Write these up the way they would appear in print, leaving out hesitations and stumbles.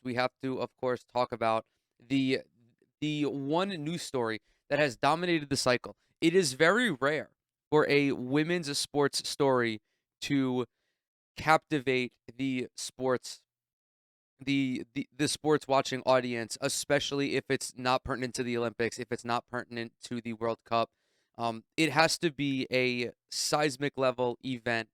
we have to, of course, talk about the the one news story that has dominated the cycle. It is very rare for a women's sports story to captivate the sports watching audience, especially if it's not pertinent to the Olympics, if it's not pertinent to the World Cup. It has to be a seismic level event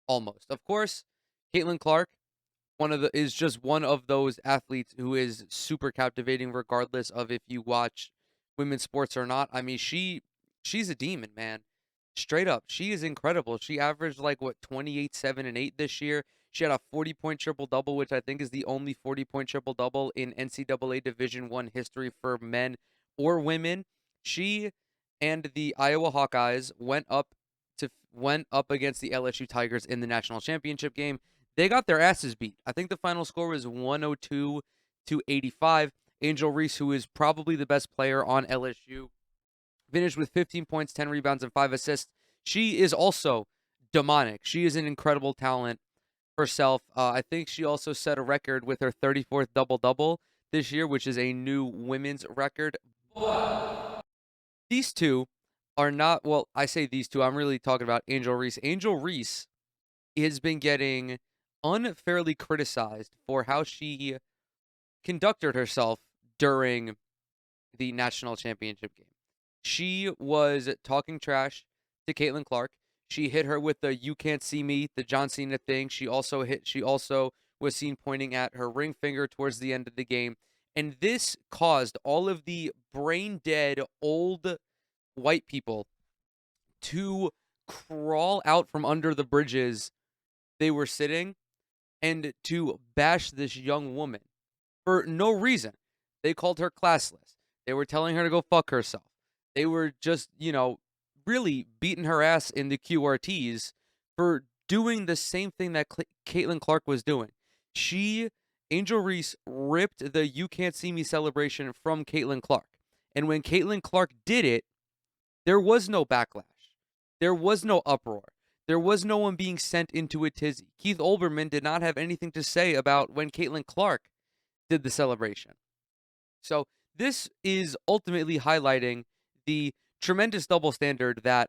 almost. Of course, Caitlin Clark, is just one of those athletes who is super captivating regardless of if you watch women's sports or not. I mean, she's a demon, man. Straight up. She is incredible. She averaged like what 28, 7 and 8 this year. She had a 40-point triple double, which I think is the only 40-point triple double in NCAA Division 1 history for men or women. She and the Iowa Hawkeyes went up against the LSU Tigers in the national championship game. They got their asses beat. I think the final score was 102 to 85. Angel Reese, who is probably the best player on LSU, finished with 15 points, 10 rebounds, and 5 assists. She is also demonic. She is an incredible talent herself. I think she also set a record with her 34th double double this year, which is a new women's record. But these two are not, well, I say these two, I'm really talking about Angel Reese. Angel Reese has been getting unfairly criticized for how she conducted herself during the national championship game. She was talking trash to Caitlin Clark. She hit her with the "you can't see me," the John Cena thing. She also was seen pointing at her ring finger towards the end of the game. And this caused all of the brain dead old white people to crawl out from under the bridges they were sitting and to bash this young woman for no reason. They called her classless. They were telling her to go fuck herself. They were just, really beating her ass in the QRTs for doing the same thing that Caitlin Clark was doing. Angel Reese, ripped the "you can't see me" celebration from Caitlin Clark. And when Caitlin Clark did it, there was no backlash. There was no uproar. There was no one being sent into a tizzy. Keith Olbermann did not have anything to say about when Caitlin Clark did the celebration. So this is ultimately highlighting the tremendous double standard that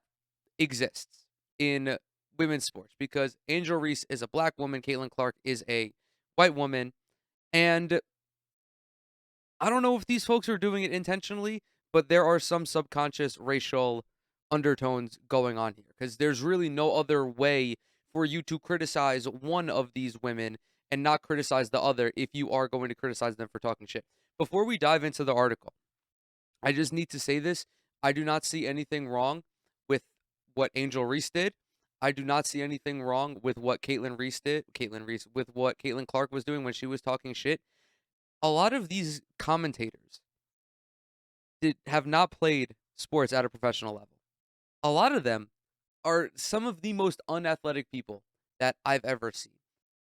exists in women's sports because Angel Reese is a black woman, Caitlin Clark is a white woman, and I don't know if these folks are doing it intentionally, but there are some subconscious racial undertones going on here because there's really no other way for you to criticize one of these women and not criticize the other if you are going to criticize them for talking shit. Before we dive into the article, I just need to say this. I do not see anything wrong with what Angel Reese did. I do not see anything wrong with what with what Caitlin Clark was doing when she was talking shit. A lot of these commentators have not played sports at a professional level. A lot of them are some of the most unathletic people that I've ever seen.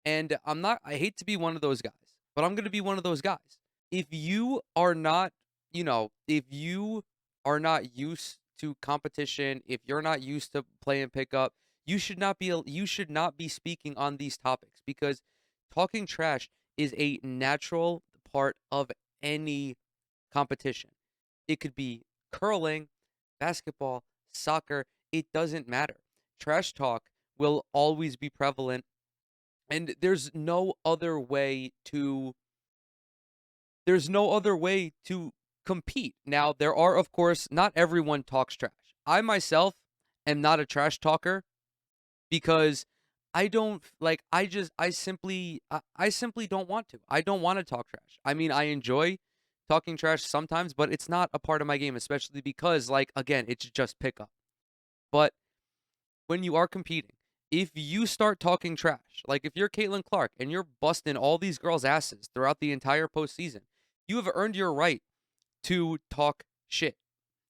And I hate to be one of those guys, but I'm going to be one of those guys. If you are not, if you are not used to competition, if you're not used to playing pickup, you should not be speaking on these topics because talking trash is a natural part of any competition. It could be curling, basketball, soccer, it doesn't matter. Trash talk will always be prevalent and there's no other way to compete. Now, there are, of course, not everyone talks trash. I myself am not a trash talker because I don't like I simply don't want to. I don't want to talk trash. I mean, I enjoy talking trash sometimes, but it's not a part of my game, especially because like again, it's just pickup. But when you are competing, if you start talking trash, like if you're Caitlin Clark and you're busting all these girls' asses throughout the entire postseason, you have earned your right to talk shit.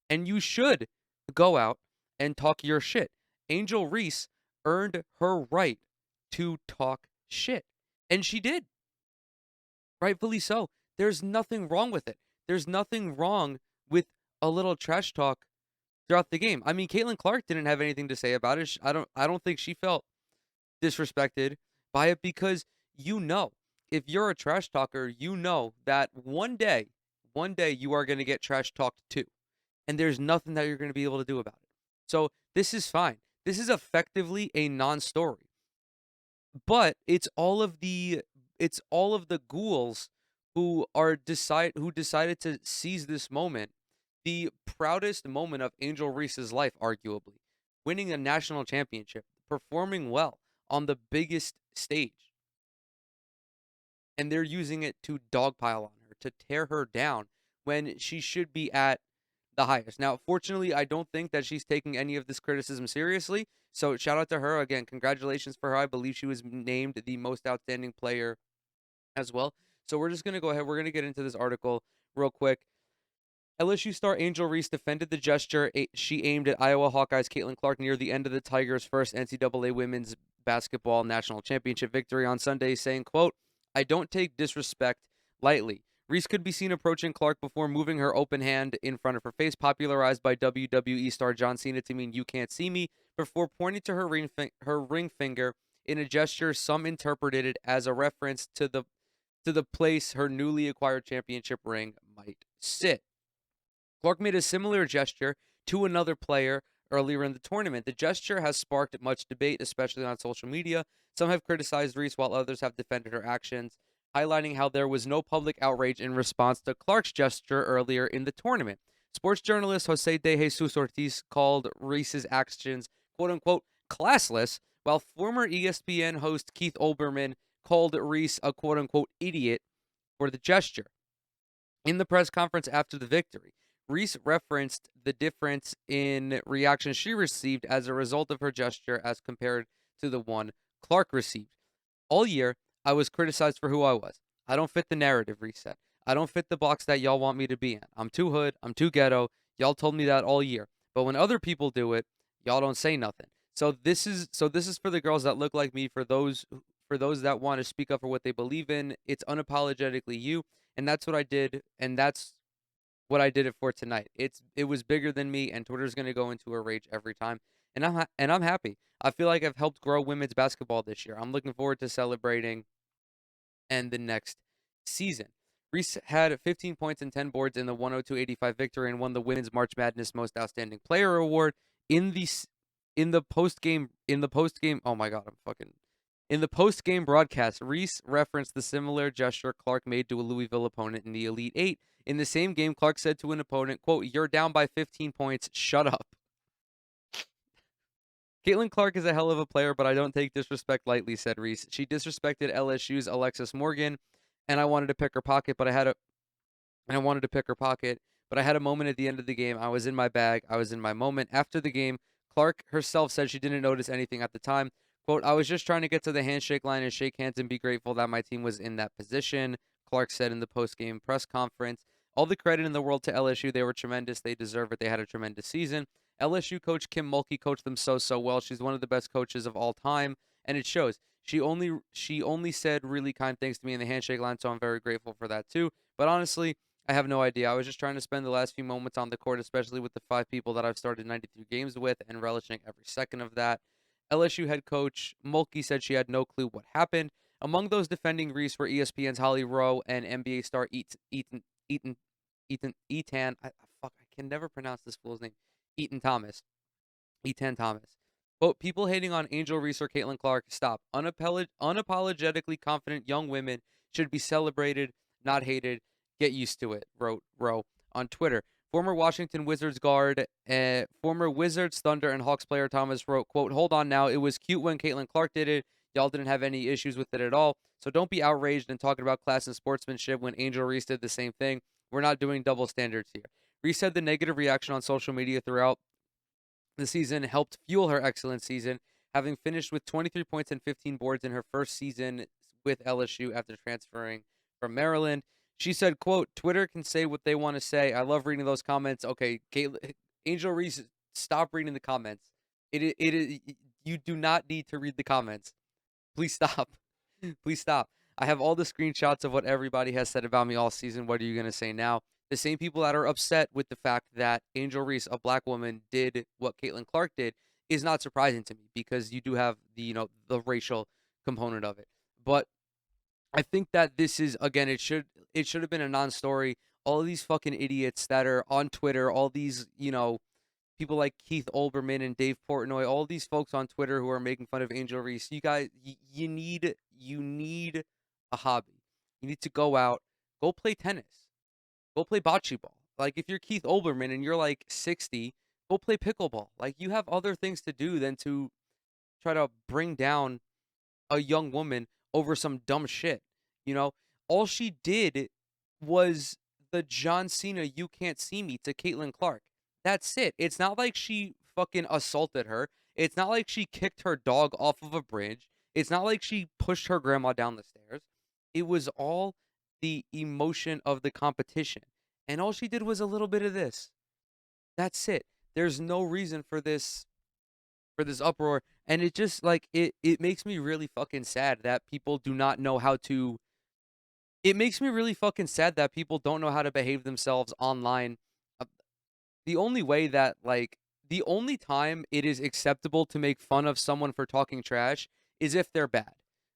And you should go out and talk your shit. Angel Reese earned her right to talk shit. And she did. Rightfully so. There's nothing wrong with it. There's nothing wrong with a little trash talk throughout the game. I mean, Caitlin Clark didn't have anything to say about it. I don't think she felt disrespected by it because if you're a trash talker, you know that one day you are going to get trash talked too. And there's nothing that you're going to be able to do about it. So this is fine. This is effectively a non-story. But it's all of the ghouls who decided to seize this moment, the proudest moment of Angel Reese's life, arguably, winning a national championship, performing well on the biggest stage, and they're using it to dogpile on her, to tear her down when she should be at the highest. Now, fortunately, I don't think that she's taking any of this criticism seriously. So shout out to her again. Congratulations for her. I believe she was named the most outstanding player as well. So we're just gonna go ahead. We're gonna get into this article real quick. LSU star Angel Reese defended the gesture she aimed at Iowa Hawkeyes Caitlin Clark near the end of the Tigers' first NCAA Women's Basketball National Championship victory on Sunday, saying, quote, "I don't take disrespect lightly." Reese could be seen approaching Clark before moving her open hand in front of her face, popularized by WWE star John Cena to mean "you can't see me," before pointing to her ring finger in a gesture some interpreted it as a reference to the place her newly acquired championship ring might sit. Clark made a similar gesture to another player earlier in the tournament. The gesture has sparked much debate, especially on social media. Some have criticized Reese, while others have defended her actions, highlighting how there was no public outrage in response to Clark's gesture earlier in the tournament. Sports journalist Jose De Jesus Ortiz called Reese's actions, quote unquote, classless, while former ESPN host Keith Olbermann called Reese a quote unquote idiot for the gesture. In the press conference after the victory, Reese referenced the difference in reaction she received as a result of her gesture as compared to the one Clark received. All year, I was criticized for who I was. I don't fit the narrative, Reese said. I don't fit the box that y'all want me to be in. I'm too hood. I'm too ghetto. Y'all told me that all year. But when other people do it, y'all don't say nothing. So this is for the girls that look like me, for those that want to speak up for what they believe in. It's unapologetically you, and that's what I did, and that's what I did it for tonight. It was bigger than me, and Twitter's gonna go into a rage every time, and I'm happy. I feel like I've helped grow women's basketball this year. I'm looking forward to celebrating and the next season. Reese had 15 points and 10 boards in the 102-85 victory and won the Women's March Madness Most Outstanding Player award in the post game. Oh my God, I'm fucking in the post game broadcast. Reese referenced the similar gesture Clark made to a Louisville opponent in the Elite Eight. In the same game, Clark said to an opponent, quote, "You're down by 15 points. Shut up." Caitlin Clark is a hell of a player, but I don't take disrespect lightly, said Reese. She disrespected LSU's Alexis Morgan, and I wanted to pick her pocket, but I had a moment at the end of the game. I was in my bag. I was in my moment. After the game, Clark herself said she didn't notice anything at the time. Quote, "I was just trying to get to the handshake line and shake hands and be grateful that my team was in that position," Clark said in the post-game press conference. All the credit in the world to LSU. They were tremendous. They deserve it. They had a tremendous season. LSU coach Kim Mulkey coached them so well. She's one of the best coaches of all time, and it shows. She only said really kind things to me in the handshake line, so I'm very grateful for that too. But honestly, I have no idea. I was just trying to spend the last few moments on the court, especially with the 5 people that I've started 93 games with, and relishing every second of that. LSU head coach Mulkey said she had no clue what happened. Among those defending Reese were ESPN's Holly Rowe and NBA star Etan. I can never pronounce this fool's name. Eaton Thomas. Etan Thomas. Quote, "People hating on Angel Reese or Caitlin Clark, stop. Unapologetically confident young women should be celebrated, not hated. Get used to it," wrote Rowe on Twitter. Former Washington Wizards guard, former Wizards, Thunder, and Hawks player Thomas wrote, quote, "Hold on now. It was cute when Caitlin Clark did it. Y'all didn't have any issues with it at all. So don't be outraged and talking about class and sportsmanship when Angel Reese did the same thing. We're not doing double standards here." Reese said the negative reaction on social media throughout the season helped fuel her excellent season, having finished with 23 points and 15 boards in her first season with LSU after transferring from Maryland. She said, quote, "Twitter can say what they want to say. I love reading those comments." Okay, Angel Reese, stop reading the comments. You do not need to read the comments. Please stop. Please stop. I have all the screenshots of what everybody has said about me all season. What are you going to say now? The same people that are upset with the fact that Angel Reese, a black woman, did what Caitlin Clark did is not surprising to me, because you do have the racial component of it. But I think that this is again, it should have been a non-story. All of these fucking idiots that are on Twitter, all these, people like Keith Olbermann and Dave Portnoy, all these folks on Twitter who are making fun of Angel Reese. You guys, you need a hobby. You need to go out, go play tennis, go play bocce ball. Like if you're Keith Olbermann and you're like 60, go play pickleball. Like you have other things to do than to try to bring down a young woman over some dumb shit. You know, all she did was the John Cena "You Can't See Me" to Caitlin Clark. That's it. It's not like she fucking assaulted her. It's not like she kicked her dog off of a bridge. It's not like she pushed her grandma down the stairs. It was all the emotion of the competition. And all she did was a little bit of this. That's it. There's no reason for this uproar, and it just like it makes me really fucking sad that people do not know how to it makes me really fucking sad that people don't know how to behave themselves online. Uh, The only way that the only time it is acceptable to make fun of someone for talking trash is if they're bad.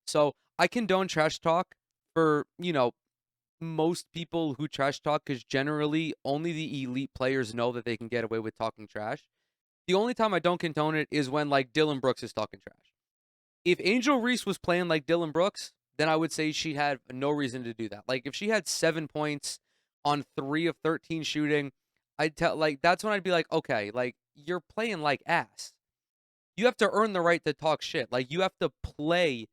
So, I condone trash talk for, most people who trash talk cuz generally only the elite players know that they can get away with talking trash. The only time I don't condone it is when like Dylan Brooks is talking trash. If Angel Reese was playing like Dylan Brooks, then I would say she had no reason to do that. Like if she had 7 points on 3 of 13 shooting, I'd tell that's when I'd be like, okay, like you're playing like ass. You have to earn the right to talk shit. Like you have to play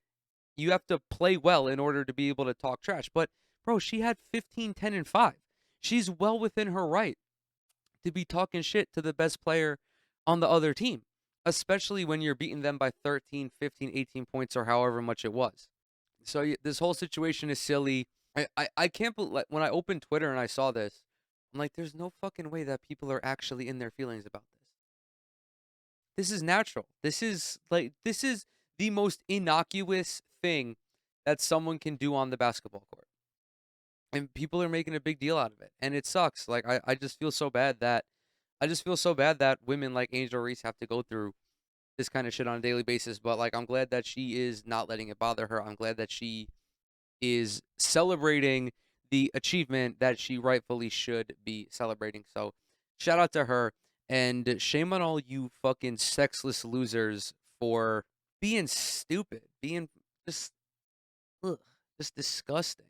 well in order to be able to talk trash. But bro, she had 15, 10, and 5. She's well within her right to be talking shit to the best player on the other team, especially when you're beating them by 13, 15, 18 points or however much it was. So this whole situation is silly. I can't believe like, when I opened Twitter and I saw this, I'm like, there's no fucking way that people are actually in their feelings about this. This is natural. This is the most innocuous thing that someone can do on the basketball court. And people are making a big deal out of it. And it sucks. Like I just feel so bad that women like Angel Reese have to go through this kind of shit on a daily basis. But like I'm glad that she is not letting it bother her. I'm glad that she is celebrating the achievement that she rightfully should be celebrating. So shout out to her and shame on all you fucking sexless losers for being stupid, being just ugh, just disgusting.